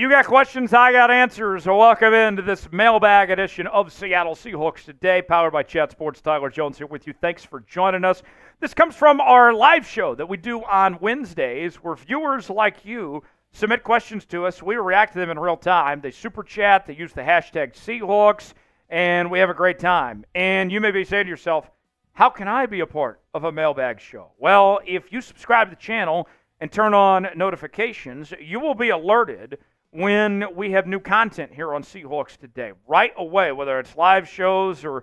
You got questions, I got answers. So welcome into this mailbag edition of Seattle Seahawks Today, powered by Chat Sports. Tyler Jones here with you. Thanks for joining us. This comes from our live show that we do on Wednesdays, where viewers like you submit questions to us. We react to them in real time. They super chat, they use the hashtag Seahawks, and we have a great time. And you may be saying to yourself, how can I be a part of a mailbag show? Well, if you subscribe to the channel and turn on notifications, you will be alerted when we have new content here on Seahawks Today. Right away, whether it's live shows or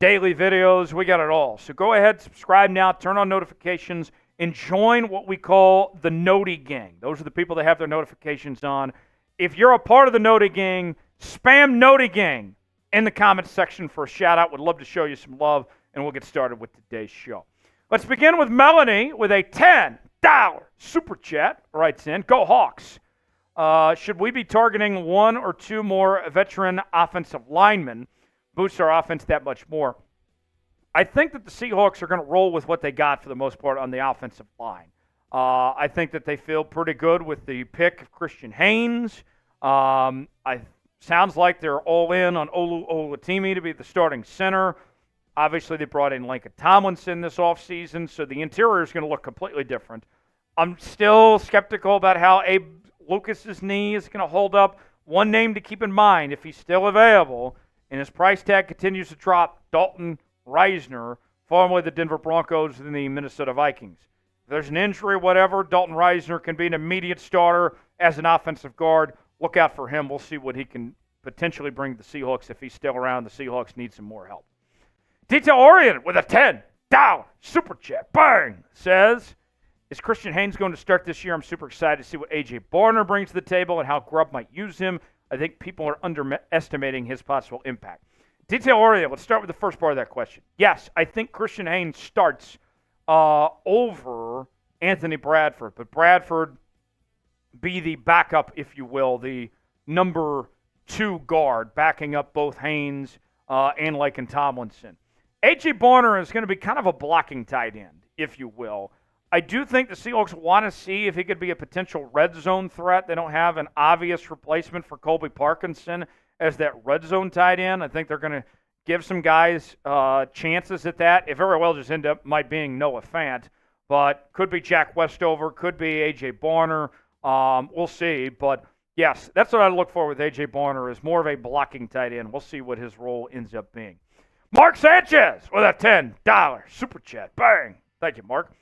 daily videos, we got it all. So go ahead, subscribe now, turn on notifications, and join what we call the Noti Gang. Those are the people that have their notifications on. If you're a part of the Noti Gang, spam Noti Gang in the comments section for a shout-out. Would love to show you some love, and we'll get started with today's show. Let's begin with Melanie with a $10 super chat. Writes in, go Hawks. Should we be targeting one or two more veteran offensive linemen? Boost our offense that much more. I think that the Seahawks are going to roll with what they got for the most part on the offensive line. I think that they feel pretty good with the pick of Christian Haynes. Sounds like they're all in on Olu Olatimi to be the starting center. Obviously, they brought in Lincoln Tomlinson this offseason, so the interior is going to look completely different. I'm still skeptical about how Abe Lucas's knee is going to hold up. One name to keep in mind, if he's still available, and his price tag continues to drop, Dalton Risner, formerly the Denver Broncos and the Minnesota Vikings. If there's an injury or whatever, Dalton Risner can be an immediate starter as an offensive guard. Look out for him. We'll see what he can potentially bring to the Seahawks if he's still around. The Seahawks need some more help. Detail-oriented with a $10 super chat. Bang! Says, is Christian Haynes going to start this year? I'm super excited to see what A.J. Barner brings to the table and how Grubb might use him. I think people are underestimating his possible impact. Detail-oriented, let's start with the first part of that question. Yes, I think Christian Haynes starts over Anthony Bradford, but Bradford be the backup, if you will, the number 2 guard, backing up both Haynes and Lincoln Tomlinson. A.J. Barner is going to be kind of a blocking tight end, if you will. I do think the Seahawks want to see if he could be a potential red zone threat. They don't have an obvious replacement for Colby Parkinson as that red zone tight end. I think they're going to give some guys chances at that. It very well just end up might being Noah Fant, but could be Jack Westover, could be A.J. Barner. We'll see. But, yes, that's what I look for with A.J. Barner is more of a blocking tight end. We'll see what his role ends up being. Mark Sanchez with a $10 super chat. Bang. Thank you, Mark.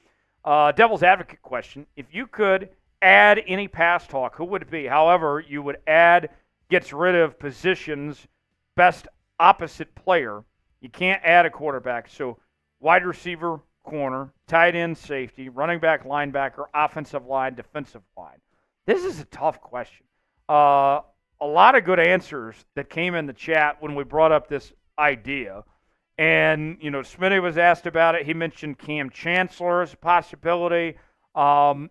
Devil's advocate question. If you could add any pass talk, who would it be? However, you would add, gets rid of positions, best opposite player. You can't add a quarterback. So wide receiver, corner, tight end, safety, running back, linebacker, offensive line, defensive line. This is a tough question. A lot of good answers that came in the chat when we brought up this idea. And, you know, Smitty was asked about it. He mentioned Cam Chancellor as a possibility. I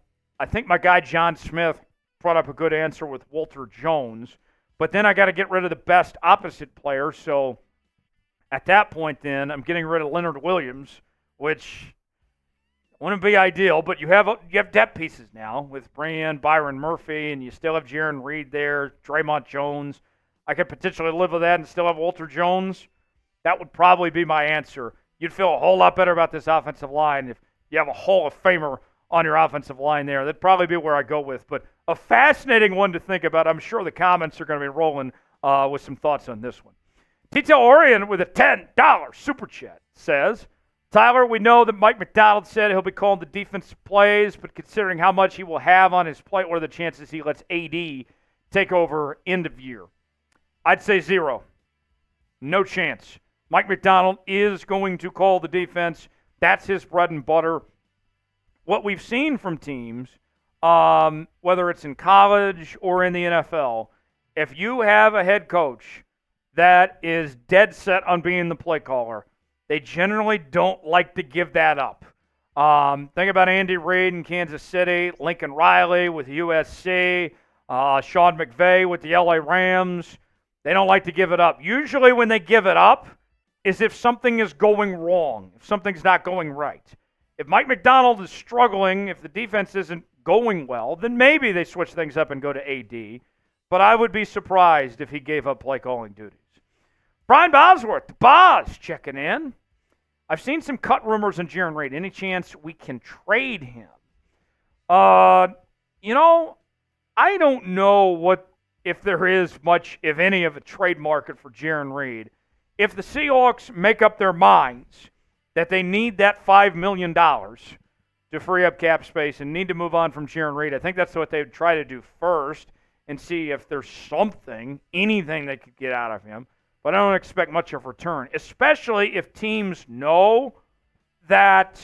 think my guy John Smith brought up a good answer with Walter Jones. But then I got to get rid of the best opposite player. So at that point then, I'm getting rid of Leonard Williams, which wouldn't be ideal. But you have depth pieces now with bringing in Byron Murphy, and you still have Jarran Reed there, Draymond Jones. I could potentially live with that and still have Walter Jones. That would probably be my answer. You'd feel a whole lot better about this offensive line if you have a Hall of Famer on your offensive line there. That'd probably be where I go with. But a fascinating one to think about. I'm sure the comments are going to be rolling with some thoughts on this one. Detail-oriented with a $10 super chat says, Tyler, we know that Mike Macdonald said he'll be calling the defensive plays, but considering how much he will have on his plate, what are the chances he lets AD take over end of year? I'd say 0. No chance. Mike Macdonald is going to call the defense. That's his bread and butter. What we've seen from teams, whether it's in college or in the NFL, if you have a head coach that is dead set on being the play caller, they generally don't like to give that up. Think about Andy Reid in Kansas City, Lincoln Riley with USC, Sean McVay with the LA Rams. They don't like to give it up. Usually when they give it up is if something is going wrong, if something's not going right. If Mike Macdonald is struggling, if the defense isn't going well, then maybe they switch things up and go to AD. but I would be surprised if he gave up play calling duties. Brian Bosworth, the Boz, checking in. I've seen some cut rumors on Jarran Reed. Any chance we can trade him? You know, I don't know if there is much, if any, of a trade market for Jarran Reed. If the Seahawks make up their minds that they need that $5 million to free up cap space and need to move on from Jarran Reed, I think that's what they would try to do first and see if there's anything they could get out of him. But I don't expect much of a return, especially if teams know that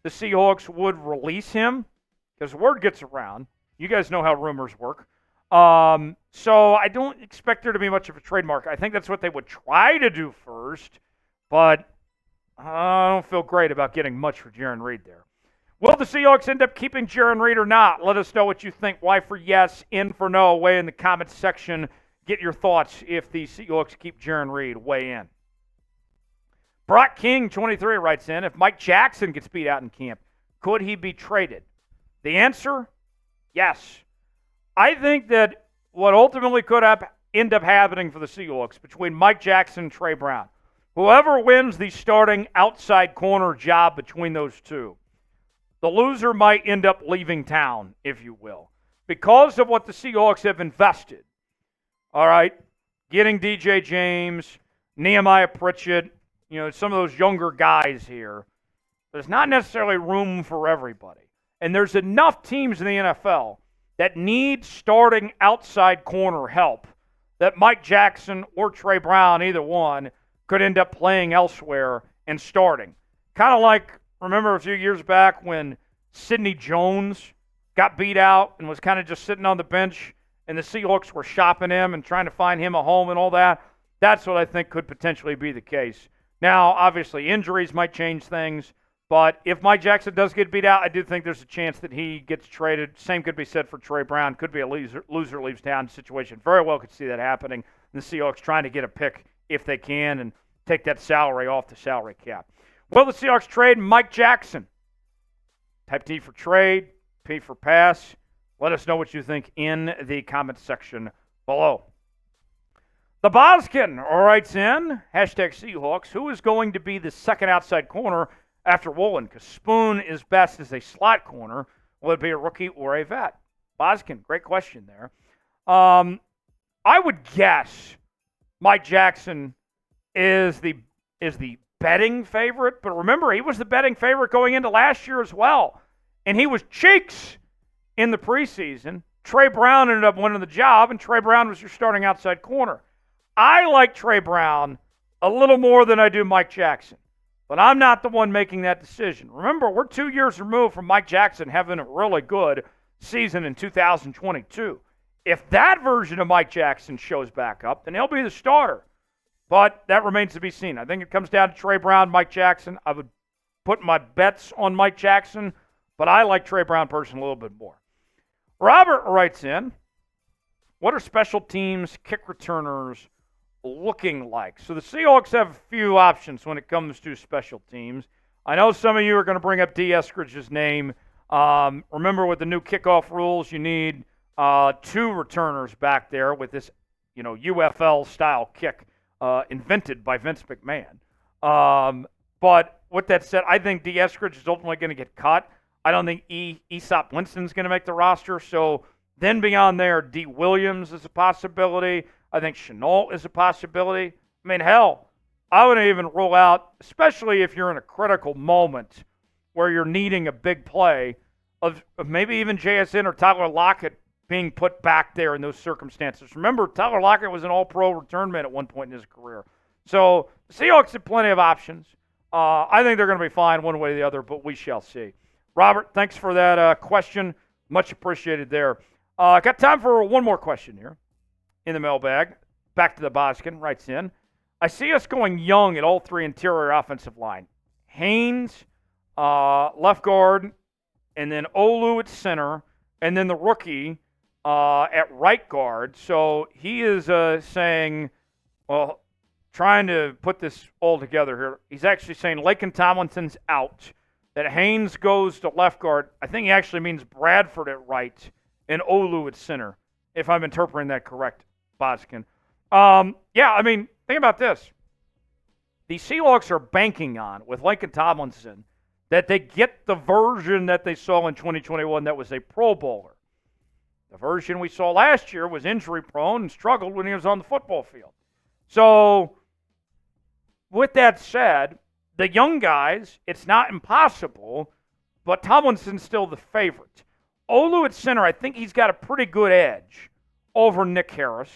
the Seahawks would release him, because word gets around. You guys know how rumors work. So I don't expect there to be much of a trademark. I think that's what they would try to do first, but I don't feel great about getting much for Jarran Reed there. Will the Seahawks end up keeping Jarran Reed or not? Let us know what you think. Y for yes, N for no. Weigh in the comments section. Get your thoughts if the Seahawks keep Jarran Reed. Weigh in. Brock King, 23, writes in, if Mike Jackson gets beat out in camp, could he be traded? The answer, yes. I think that what ultimately could end up happening for the Seahawks between Mike Jackson and Trey Brown, whoever wins the starting outside corner job between those two, the loser might end up leaving town, if you will, because of what the Seahawks have invested. All right, getting DJ James, Nehemiah Pritchett, some of those younger guys here. There's not necessarily room for everybody. And there's enough teams in the NFL that need starting outside corner help that Mike Jackson or Trey Brown, either one, could end up playing elsewhere and starting. Kind of like, remember a few years back when Sidney Jones got beat out and was kind of just sitting on the bench and the Seahawks were shopping him and trying to find him a home and all that? That's what I think could potentially be the case. Now, obviously, injuries might change things, but if Mike Jackson does get beat out, I do think there's a chance that he gets traded. Same could be said for Trey Brown. Could be a loser leaves town situation. Very well could see that happening. And the Seahawks trying to get a pick if they can and take that salary off the salary cap. Will the Seahawks trade Mike Jackson? Type T for trade, P for pass. Let us know what you think in the comments section below. The Boskin writes in, #Seahawks, who is going to be the second outside corner after Woolen? Because Spoon is best as a slot corner. Will it be a rookie or a vet? Boskin, great question there. I would guess Mike Jackson is the betting favorite, but remember, he was the betting favorite going into last year as well. And he was cheeks in the preseason. Trey Brown ended up winning the job, and Trey Brown was your starting outside corner. I like Trey Brown a little more than I do Mike Jackson, but I'm not the one making that decision. Remember, we're 2 years removed from Mike Jackson having a really good season in 2022. If that version of Mike Jackson shows back up, then he'll be the starter. But that remains to be seen. I think it comes down to Trey Brown, Mike Jackson. I would put my bets on Mike Jackson, but I like Trey Brown personally a little bit more. Robert writes in, what are special teams kick returners looking like? So the Seahawks have a few options when it comes to special teams. I know some of you are going to bring up D. Eskridge's name. Remember, with the new kickoff rules, you need 2 returners back there with this, UFL-style kick invented by Vince McMahon. But with that said, I think D. Eskridge is ultimately going to get cut. I don't think Aesop Winston's going to make the roster. So then beyond there, D. Williams is a possibility. I think Chenault is a possibility. I mean, hell, I wouldn't even rule out, especially if you're in a critical moment where you're needing a big play, of maybe even JSN or Tyler Lockett being put back there in those circumstances. Remember, Tyler Lockett was an all-pro return man at one point in his career. So the Seahawks have plenty of options. I think they're going to be fine one way or the other, but we shall see. Robert, thanks for that question. Much appreciated there. Got time for one more question here in the mailbag. Back to the Boskin, writes in. I see us going young at all 3 interior offensive line. Haynes, left guard, and then Olu at center, and then the rookie at right guard. So he is saying, well, trying to put this all together here. He's actually saying Laken Tomlinson's out, that Haynes goes to left guard. I think he actually means Bradford at right and Olu at center. if I'm interpreting that correct, Boskin. Yeah, I mean, think about this. The Seahawks are banking on, with Lincoln Tomlinson, that they get the version that they saw in 2021 that was a Pro Bowler. The version we saw last year was injury-prone and struggled when he was on the football field. So, with that said, the young guys, it's not impossible, but Tomlinson's still the favorite. Olu at center, I think he's got a pretty good edge over Nick Harris.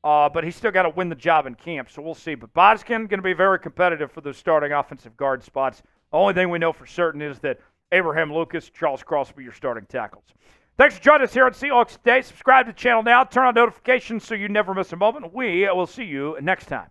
But he's still got to win the job in camp, so we'll see. But Boskin going to be very competitive for those starting offensive guard spots. The only thing we know for certain is that Abraham Lucas, Charles Cross will be your starting tackles. Thanks for joining us here on Seahawks Today. Subscribe to the channel now. Turn on notifications so you never miss a moment. We will see you next time.